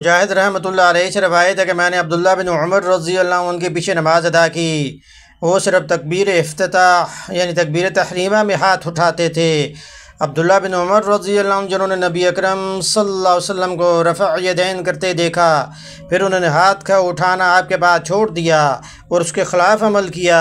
مجاہد رحمۃ اللہ علیہ سے روایت ہے کہ میں نے عبداللہ بن عمر رضی اللہ عنہ کے پیچھے نماز ادا کی۔ وہ صرف تکبیر افتتاح یعنی تکبیر تحریمہ میں ہاتھ اٹھاتے تھے۔ عبداللہ بن عمر رضی اللہ عنہ جنہوں نے نبی اکرم صلی اللہ علیہ وسلم کو رفع یدین کرتے دیکھا، پھر انہوں نے ہاتھ کا اٹھانا آپ کے بعد چھوڑ دیا اور اس کے خلاف عمل کیا۔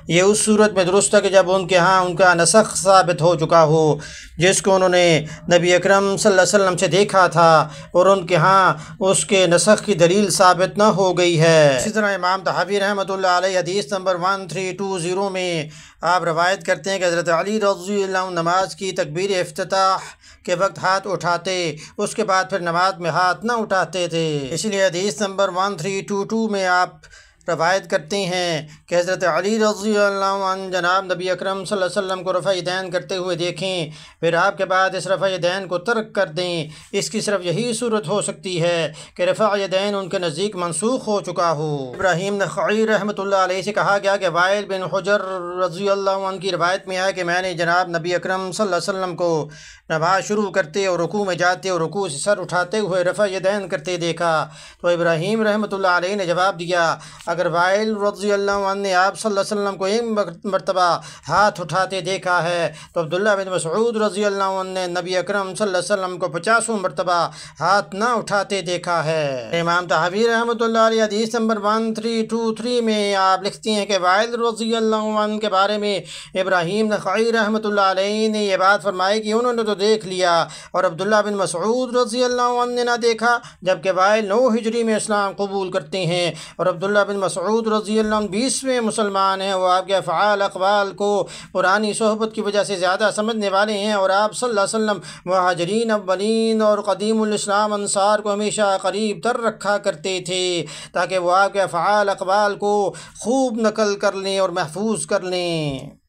یہ اس صورت میں درست ہے کہ جب ان کے ہاں ان کا نسخ ثابت ہو چکا ہو، جس کو انہوں نے نبی اکرم صلی اللہ علیہ وسلم سے دیکھا تھا اور ان کے ہاں اس کے نسخ کی دلیل ثابت نہ ہو گئی ہے۔ اسی طرح امام طحاوی رحمۃ اللہ علیہ حدیث نمبر 1320 میں آپ روایت کرتے ہیں کہ حضرت علی رضی اللہ عنہ نماز کی تکبیر افتتاح کے وقت ہاتھ اٹھاتے، اس کے بعد پھر نماز میں ہاتھ نہ اٹھاتے تھے۔ اس لیے حدیث نمبر 1322 میں آپ روایت کرتے ہیں کہ حضرت علی رضی اللہ عنہ جناب نبی اکرم صلی اللہ علیہ وسلم کو رفع یدین کرتے ہوئے دیکھیں، پھر آپ کے بعد اس رفع یدین کو ترک کر دیں۔ اس کی صرف یہی صورت ہو سکتی ہے کہ رفع یدین ان کے نزدیک منسوخ ہو چکا ہو۔ ابراہیم نخعی رحمۃ اللہ علیہ سے کہا گیا کہ وائل بن حجر رضی اللہ عنہ کی روایت میں ہے کہ میں نے جناب نبی اکرم صلی اللہ علیہ وسلم کو نماز شروع کرتے اور رکوع میں جاتے اور رکوع سے سر اٹھاتے ہوئے رفع یدین کرتے دیکھا۔ تو ابراہیم رحمۃ اللہ علیہ نے جواب دیا، اگر وائل رضی اللہ عنہ نے آپ صلی اللہ علیہ وسلم کو ایک مرتبہ ہاتھ اٹھاتے دیکھا ہے تو عبداللہ بن مسعود رضی اللہ عنہ نے نبی اکرم صلی اللہ علیہ وسلم کو 50 مرتبہ ہاتھ نہ اٹھاتے دیکھا ہے۔ امام طحاوی رحمۃ اللہ علیہ حدیث نمبر 1323 میں آپ لکھتے ہیں کہ وائل رضی اللہ عنہ کے بارے میں ابراہیم نخعی رحمۃ اللہ علیہ نے یہ بات فرمائی کہ انہوں نے تو دیکھ لیا اور عبداللہ بن مسعود رضی اللہ عنہ نے نہ دیکھا، جبکہ وائل 9 ہجری میں اسلام قبول کرتے ہیں اور عبداللہ بن مسعود رضی اللہ عنہ 20ویں مسلمان ہیں۔ وہ آپ کے افعال اقوال کو پرانی صحبت کی وجہ سے زیادہ سمجھنے والے ہیں اور آپ صلی اللہ علیہ وسلم مہاجرین اولین اور قدیم الاسلام انصار کو ہمیشہ قریب تر رکھا کرتے تھے تاکہ وہ آپ کے افعال اقوال کو خوب نقل کر لیں اور محفوظ کر لیں۔